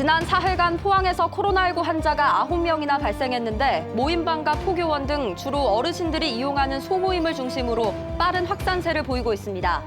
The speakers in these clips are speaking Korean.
지난 사흘간 포항에서 코로나19 환자가 9명이나 발생했는데 모임방과 포교원 등 주로 어르신들이 이용하는 소모임을 중심으로 빠른 확산세를 보이고 있습니다.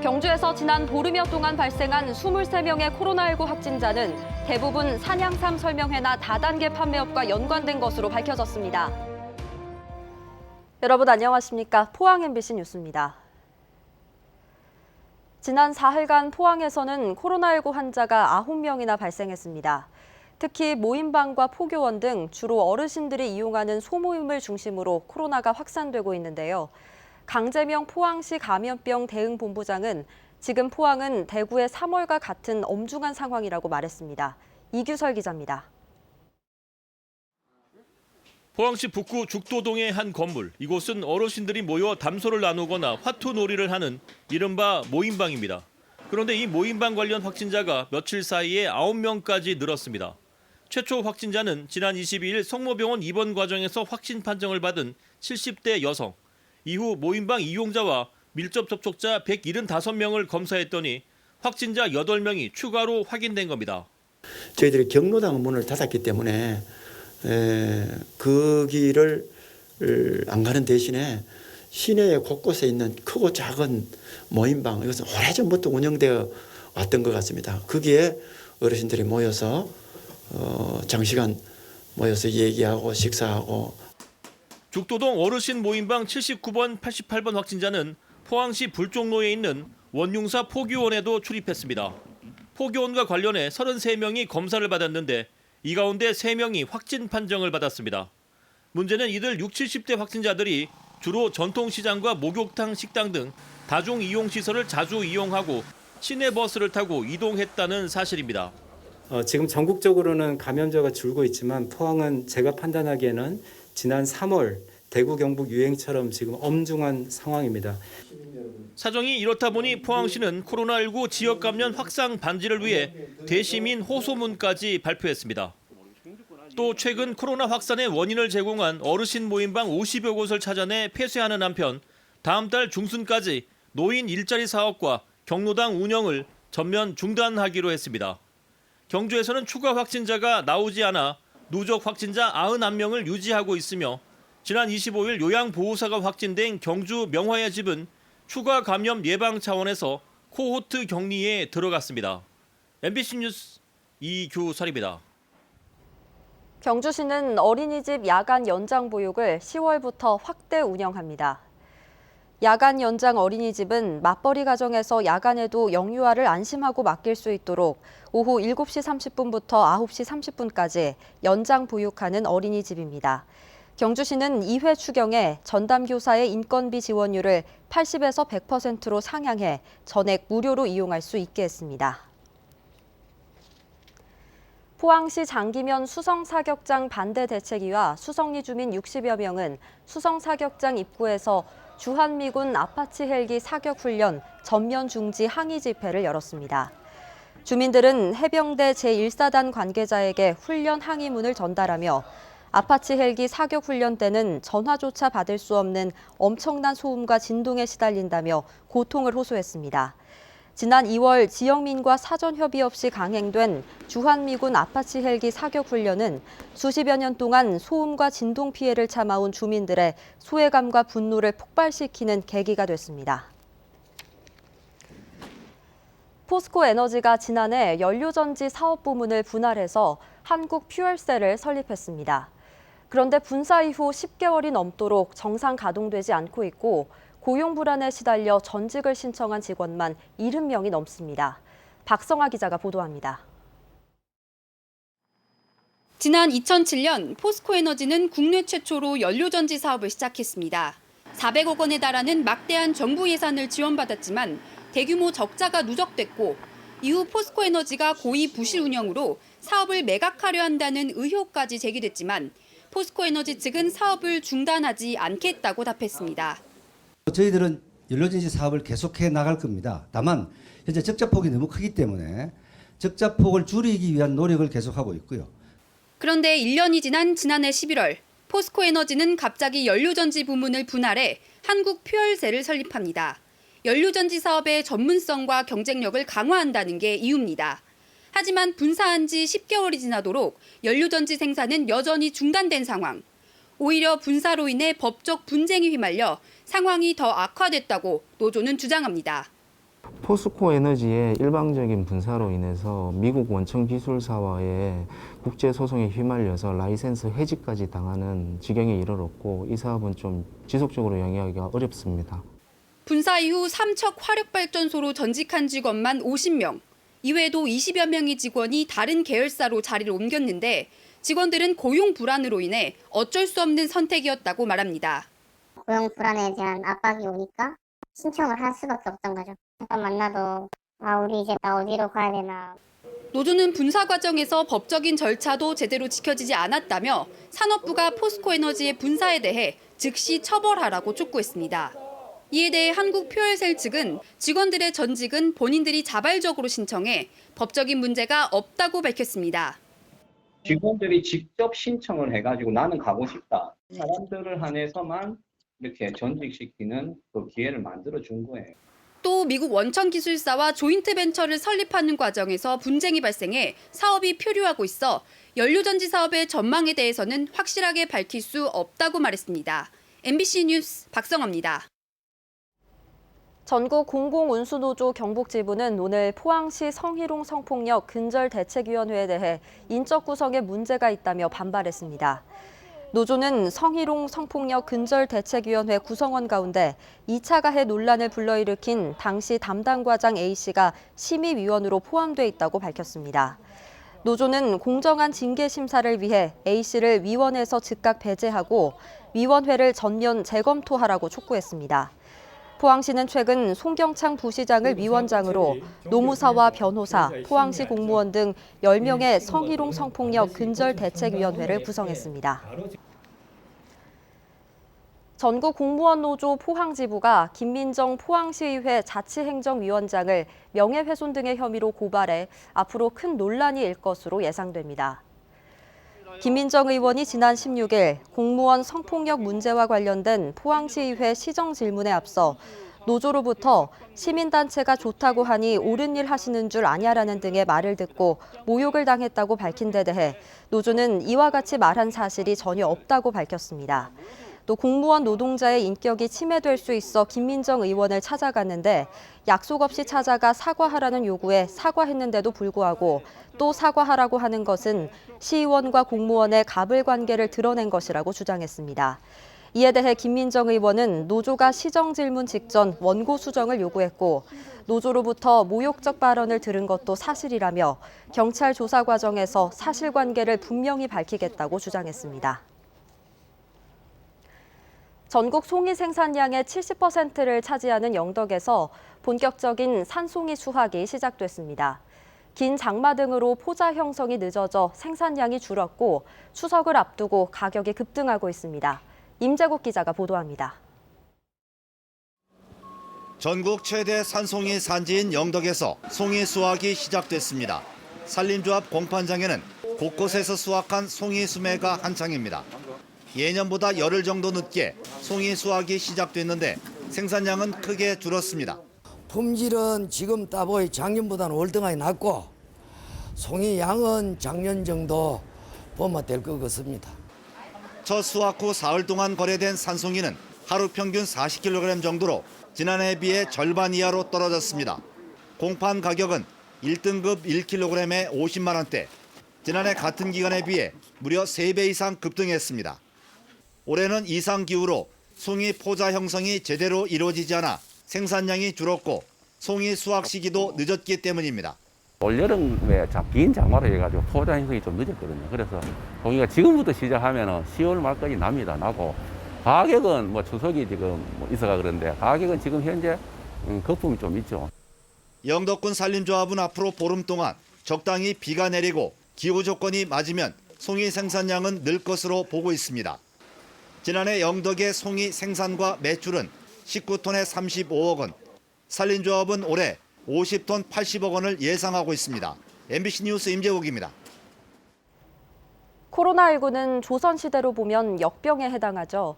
경주에서 지난 보름여 동안 발생한 23명의 코로나19 확진자는 대부분 산양삼 설명회나 다단계 판매업과 연관된 것으로 밝혀졌습니다. 여러분 안녕하십니까? 포항 MBC 뉴스입니다. 지난 사흘간 포항에서는 코로나19 환자가 9명이나 발생했습니다. 특히 모임방과 포교원 등 주로 어르신들이 이용하는 소모임을 중심으로 코로나가 확산되고 있는데요. 강재명 포항시 감염병 대응본부장은 지금 포항은 대구의 3월과 같은 엄중한 상황이라고 말했습니다. 이규설 기자입니다. 포항시 북구 죽도동의 한 건물. 이곳은 어르신들이 모여 담소를 나누거나 화투놀이를 하는 이른바 모임방입니다. 그런데 이 모임방 관련 확진자가 며칠 사이에 9명까지 늘었습니다. 최초 확진자는 지난 22일 성모병원 입원 과정에서 확진 판정을 받은 70대 여성. 이후 모임방 이용자와 밀접 접촉자 175명을 검사했더니 확진자 8명이 추가로 확인된 겁니다. 저희들이 경로당 문을 닫았기 때문에 그 길을 안 가는 대신에 시내 곳곳에 있는 크고 작은 모임방, 이것은 오래전부터 운영되어 왔던 것 같습니다. 거기에 어르신들이 모여서 장시간 모여서 얘기하고 식사하고. 죽도동 어르신 모임방 79번, 88번 확진자는 포항시 불종로에 있는 원융사 포교원에도 출입했습니다. 포교원과 관련해 33명이 검사를 받았는데 이 가운데 3명이 확진 판정을 받았습니다. 문제는 이들 60, 70대 확진자들이 주로 전통시장과 목욕탕, 식당 등 다중이용시설을 자주 이용하고 시내버스를 타고 이동했다는 사실입니다. 지금 전국적으로는 감염자가 줄고 있지만 포항은 제가 판단하기에는 지난 3월 대구 경북 유행처럼 지금 엄중한 상황입니다. 사정이 이렇다 보니 포항시는 코로나19 지역 감염 확산 반지를 위해 대시민 호소문까지 발표했습니다. 또 최근 코로나 확산의 원인을 제공한 어르신 모임방 50여 곳을 찾아내 폐쇄하는 한편 다음 달 중순까지 노인 일자리 사업과 경로당 운영을 전면 중단하기로 했습니다. 경주에서는 추가 확진자가 나오지 않아 누적 확진자 91명을 유지하고 있으며 지난 25일 요양보호사가 확진된 경주 명화의 집은 추가 감염 예방 차원에서 코호트 격리에 들어갔습니다. MBC 뉴스 이규설입니다. 경주시는 어린이집 야간 연장 보육을 10월부터 확대 운영합니다. 야간 연장 어린이집은 맞벌이 가정에서 야간에도 영유아를 안심하고 맡길 수 있도록 오후 7시 30분부터 9시 30분까지 연장 보육하는 어린이집입니다. 경주시는 2회 추경에 전담교사의 인건비 지원율을 80에서 100%로 상향해 전액 무료로 이용할 수 있게 했습니다. 포항시 장기면 수성사격장 반대 대책위와 수성리 주민 60여 명은 수성사격장 입구에서 주한미군 아파치 헬기 사격 훈련 전면 중지 항의 집회를 열었습니다. 주민들은 해병대 제1사단 관계자에게 훈련 항의문을 전달하며 아파치 헬기 사격 훈련 때는 전화조차 받을 수 없는 엄청난 소음과 진동에 시달린다며 고통을 호소했습니다. 지난 2월 지역민과 사전 협의 없이 강행된 주한미군 아파치 헬기 사격 훈련은 수십여 년 동안 소음과 진동 피해를 참아온 주민들의 소외감과 분노를 폭발시키는 계기가 됐습니다. 포스코 에너지가 지난해 연료전지 사업 부문을 분할해서 한국 퓨얼셀을 설립했습니다. 그런데 분사 이후 10개월이 넘도록 정상 가동되지 않고 있고 고용 불안에 시달려 전직을 신청한 직원만 70명이 넘습니다. 박성아 기자가 보도합니다. 지난 2007년 포스코에너지는 국내 최초로 연료전지 사업을 시작했습니다. 400억 원에 달하는 막대한 정부 예산을 지원받았지만 대규모 적자가 누적됐고 이후 포스코에너지가 고의 부실 운영으로 사업을 매각하려 한다는 의혹까지 제기됐지만 포스코에너지 측은 사업을 중단하지 않겠다고 답했습니다. 저희들은 연료전지 사업을 계속해 나갈 겁니다. 다만 현재 적자폭이 너무 크기 때문에 적자폭을 줄이기 위한 노력을 계속하고 있고요. 그런데 1년이 지난 지난해 11월 포스코에너지는 갑자기 연료전지 부문을 분할해 한국 퓨얼셀을 설립합니다. 연료전지 사업의 전문성과 경쟁력을 강화한다는 게 이유입니다. 하지만 분사한 지 10개월이 지나도록 연료전지 생산은 여전히 중단된 상황. 오히려 분사로 인해 법적 분쟁이 휘말려 상황이 더 악화됐다고 노조는 주장합니다. 포스코 에너지의 일방적인 분사로 인해서 미국 원청 기술사와의 국제 소송에 휘말려서 라이센스 해지까지 당하는 지경에 이르렀고 이 사업은 좀 지속적으로 영위하기가 어렵습니다. 분사 이후 삼척 화력발전소로 전직한 직원만 50명, 이외에도 20여 명의 직원이 다른 계열사로 자리를 옮겼는데 직원들은 고용 불안으로 인해 어쩔 수 없는 선택이었다고 말합니다. 고용 불안에 대한 압박이 오니까 신청을 할 수밖에 없던 거죠. 잠깐 만나도 우리 이제 나 어디로 가야 되나. 노조는 분사 과정에서 법적인 절차도 제대로 지켜지지 않았다며 산업부가 포스코에너지의 분사에 대해 즉시 처벌하라고 촉구했습니다. 이에 대해 한국표열셀 측은 직원들의 전직은 본인들이 자발적으로 신청해 법적인 문제가 없다고 밝혔습니다. 직원들이 직접 신청을 해가지고 나는 가고 싶다. 사람들을 한해서만 이렇게 전직시키는 그 기회를 만들어 준 거예요. 또 미국 원천기술사와 조인트벤처를 설립하는 과정에서 분쟁이 발생해 사업이 표류하고 있어 연료전지 사업의 전망에 대해서는 확실하게 밝힐 수 없다고 말했습니다. MBC 뉴스 박성아입니다. 전국 공공운수노조 경북지부는 오늘 포항시 성희롱 성폭력 근절대책위원회에 대해 인적 구성에 문제가 있다며 반발했습니다. 노조는 성희롱 성폭력 근절대책위원회 구성원 가운데 2차 가해 논란을 불러일으킨 당시 담당 과장 A씨가 심의위원으로 포함돼 있다고 밝혔습니다. 노조는 공정한 징계 심사를 위해 A씨를 위원회에서 즉각 배제하고 위원회를 전면 재검토하라고 촉구했습니다. 포항시는 최근 송경창 부시장을 위원장으로 노무사와 변호사, 포항시 공무원 등 10명의 성희롱 성폭력 근절대책위원회를 구성했습니다. 전국 공무원 노조 포항지부가 김민정 포항시의회 자치행정위원장을 명예훼손 등의 혐의로 고발해 앞으로 큰 논란이 일 것으로 예상됩니다. 김민정 의원이 지난 16일 공무원 성폭력 문제와 관련된 포항시의회 시정 질문에 앞서 노조로부터 시민단체가 좋다고 하니 옳은 일 하시는 줄 아냐라는 등의 말을 듣고 모욕을 당했다고 밝힌 데 대해 노조는 이와 같이 말한 사실이 전혀 없다고 밝혔습니다. 또 공무원 노동자의 인격이 침해될 수 있어 김민정 의원을 찾아갔는데 약속 없이 찾아가 사과하라는 요구에 사과했는데도 불구하고 또 사과하라고 하는 것은 시의원과 공무원의 갑을 관계를 드러낸 것이라고 주장했습니다. 이에 대해 김민정 의원은 노조가 시정 질문 직전 원고 수정을 요구했고 노조로부터 모욕적 발언을 들은 것도 사실이라며 경찰 조사 과정에서 사실관계를 분명히 밝히겠다고 주장했습니다. 전국 송이 생산량의 70%를 차지하는 영덕에서 본격적인 산송이 수확이 시작됐습니다. 긴 장마 등으로 포자 형성이 늦어져 생산량이 줄었고 추석을 앞두고 가격이 급등하고 있습니다. 임재국 기자가 보도합니다. 전국 최대 산송이 산지인 영덕에서 송이 수확이 시작됐습니다. 산림조합 공판장에는 곳곳에서 수확한 송이 수매가 한창입니다. 예년보다 열흘 정도 늦게 송이 수확이 시작됐는데 생산량은 크게 줄었습니다. 품질은 지금 따보이 작년보다는 월등하게 낮고 송이 양은 작년 정도 보면 될 것 같습니다. 첫 수확 후 사흘 동안 거래된 산송이는 하루 평균 40kg 정도로 지난해에 비해 절반 이하로 떨어졌습니다. 공판 가격은 1등급 1kg에 50만 원대, 지난해 같은 기간에 비해 무려 3배 이상 급등했습니다. 올해는 이상기후로 송이 포자 형성이 제대로 이루어지지 않아 생산량이 줄었고 송이 수확 시기도 늦었기 때문입니다. 올여름에 긴 장마로 해가지고 포자 형성이 좀 늦었거든요. 그래서 송이가 지금부터 시작하면 10월 말까지 나고 가격은 추석이 지금 있어가 그런데 가격은 지금 현재 거품이 좀 있죠. 영덕군 산림조합은 앞으로 보름 동안 적당히 비가 내리고 기후 조건이 맞으면 송이 생산량은 늘 것으로 보고 있습니다. 지난해 영덕의 송이 생산과 매출은 19톤에 35억 원, 산림조합은 올해 50톤 80억 원을 예상하고 있습니다. MBC 뉴스 임재욱입니다. 코로나19는 조선시대로 보면 역병에 해당하죠.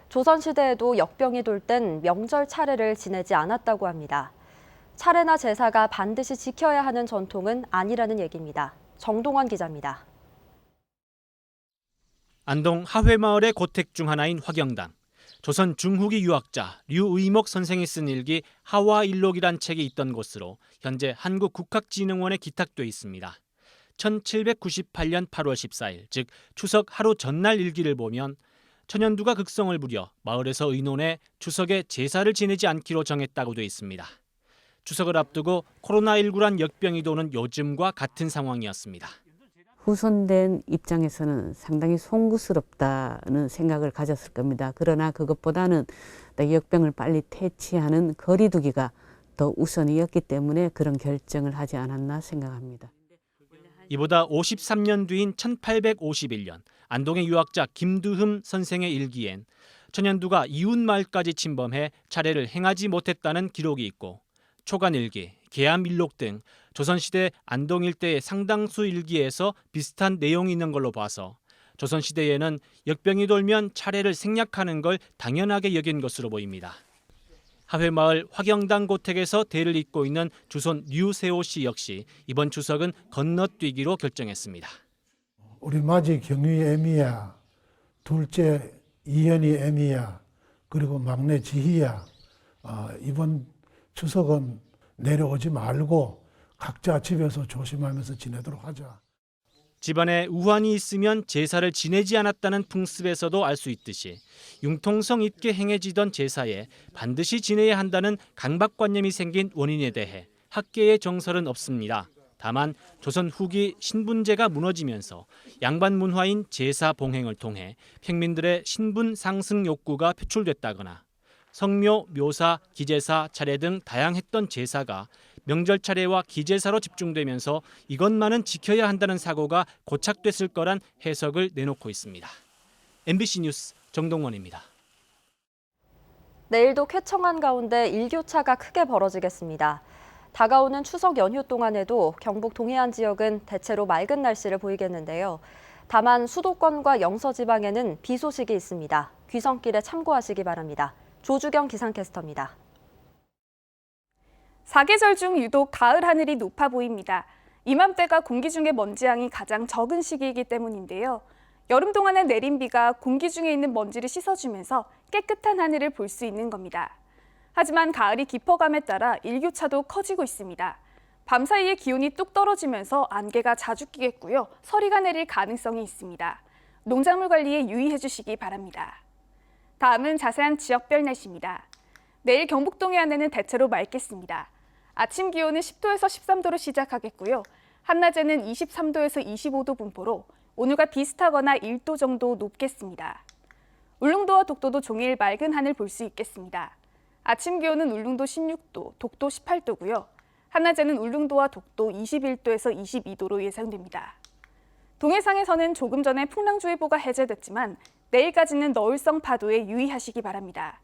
조선시대에도 역병이 돌 땐 명절 차례를 지내지 않았다고 합니다. 차례나 제사가 반드시 지켜야 하는 전통은 아니라는 얘기입니다. 정동원 기자입니다. 안동 하회마을의 고택 중 하나인 화경당. 조선 중후기 유학자 류의목 선생이 쓴 일기 하와일록이란 책이 있던 곳으로 현재 한국국학진흥원에 기탁돼 있습니다. 1798년 8월 14일, 즉 추석 하루 전날 일기를 보면 천연두가 극성을 부려 마을에서 의논해 추석에 제사를 지내지 않기로 정했다고 돼 있습니다. 추석을 앞두고 코로나19란 역병이 도는 요즘과 같은 상황이었습니다. 후손된 입장에서는 상당히 송구스럽다는 생각을 가졌을 겁니다. 그러나 그것보다는 역병을 빨리 퇴치하는 거리 두기가 더 우선이었기 때문에 그런 결정을 하지 않았나 생각합니다. 이보다 53년 뒤인 1851년 안동의 유학자 김두흠 선생의 일기엔 천연두가 이웃마을까지 침범해 차례를 행하지 못했다는 기록이 있고 초간일기, 계암일록 등 조선시대 안동 일대의 상당수 일기에서 비슷한 내용이 있는 걸로 봐서 조선시대에는 역병이 돌면 차례를 생략하는 걸 당연하게 여긴 것으로 보입니다. 하회마을 화경당 고택에서 대를 잇고 있는 주손 류세호 씨 역시 이번 추석은 건너뛰기로 결정했습니다. 우리 맞이 경위 애미야, 둘째 이현이 애미야, 그리고 막내 지희야. 이번 추석은 내려오지 말고 각자 집에서 조심하면서 지내도록 하자. 집안에 우환이 있으면 제사를 지내지 않았다는 풍습에서도 알 수 있듯이 융통성 있게 행해지던 제사에 반드시 지내야 한다는 강박관념이 생긴 원인에 대해 학계의 정설은 없습니다. 다만 조선 후기 신분제가 무너지면서 양반 문화인 제사 봉행을 통해 평민들의 신분 상승 욕구가 표출됐다거나 성묘, 묘사, 기제사, 차례 등 다양했던 제사가 명절 차례와 기제사로 집중되면서 이것만은 지켜야 한다는 사고가 고착됐을 거란 해석을 내놓고 있습니다. MBC 뉴스 정동원입니다. 내일도 쾌청한 가운데 일교차가 크게 벌어지겠습니다. 다가오는 추석 연휴 동안에도 경북 동해안 지역은 대체로 맑은 날씨를 보이겠는데요. 다만 수도권과 영서 지방에는 비 소식이 있습니다. 귀성길에 참고하시기 바랍니다. 조주경 기상캐스터입니다. 사계절 중 유독 가을 하늘이 높아 보입니다. 이맘때가 공기 중의 먼지양이 가장 적은 시기이기 때문인데요. 여름 동안의 내린 비가 공기 중에 있는 먼지를 씻어주면서 깨끗한 하늘을 볼 수 있는 겁니다. 하지만 가을이 깊어감에 따라 일교차도 커지고 있습니다. 밤사이에 기온이 뚝 떨어지면서 안개가 자주 끼겠고요. 서리가 내릴 가능성이 있습니다. 농작물 관리에 유의해 주시기 바랍니다. 다음은 자세한 지역별 날씨입니다. 내일 경북 동해안에는 대체로 맑겠습니다. 아침 기온은 10도에서 13도로 시작하겠고요. 한낮에는 23도에서 25도 분포로 오늘과 비슷하거나 1도 정도 높겠습니다. 울릉도와 독도도 종일 맑은 하늘 볼 수 있겠습니다. 아침 기온은 울릉도 16도, 독도 18도고요. 한낮에는 울릉도와 독도 21도에서 22도로 예상됩니다. 동해상에서는 조금 전에 풍랑주의보가 해제됐지만 내일까지는 너울성 파도에 유의하시기 바랍니다.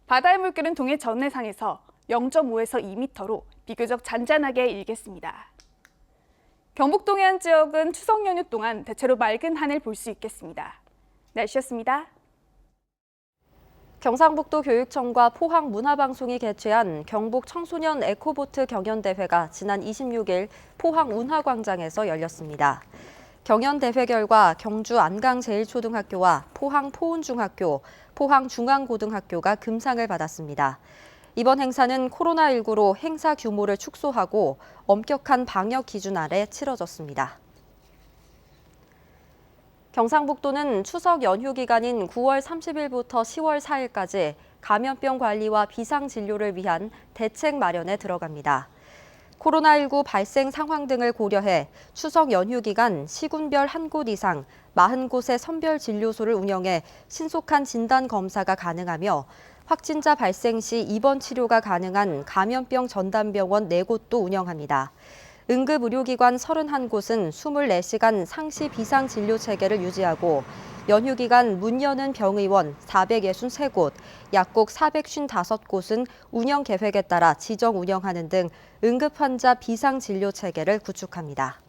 바다의 물결은 동해 전해상에서 0.5에서 2m로 비교적 잔잔하게 일겠습니다. 경북 동해안 지역은 추석 연휴 동안 대체로 맑은 하늘 볼 수 있겠습니다. 날씨였습니다. 경상북도 교육청과 포항문화방송이 개최한 경북 청소년 에코보트 경연대회가 지난 26일 포항 운하광장에서 열렸습니다. 경연대회 결과 경주 안강제일초등학교와 포항 포운중학교, 포항중앙고등학교가 금상을 받았습니다. 이번 행사는 코로나19로 행사 규모를 축소하고 엄격한 방역 기준 아래 치러졌습니다. 경상북도는 추석 연휴 기간인 9월 30일부터 10월 4일까지 감염병 관리와 비상진료를 위한 대책 마련에 들어갑니다. 코로나19 발생 상황 등을 고려해 추석 연휴 기간 시군별 한 곳 이상 40곳의 선별 진료소를 운영해 신속한 진단 검사가 가능하며 확진자 발생 시 입원 치료가 가능한 감염병 전담병원 4곳도 운영합니다. 응급의료기관 31곳은 24시간 상시 비상진료 체계를 유지하고 연휴 기간 문 여는 병의원 463곳, 약국 455곳은 운영 계획에 따라 지정 운영하는 등 응급환자 비상진료 체계를 구축합니다.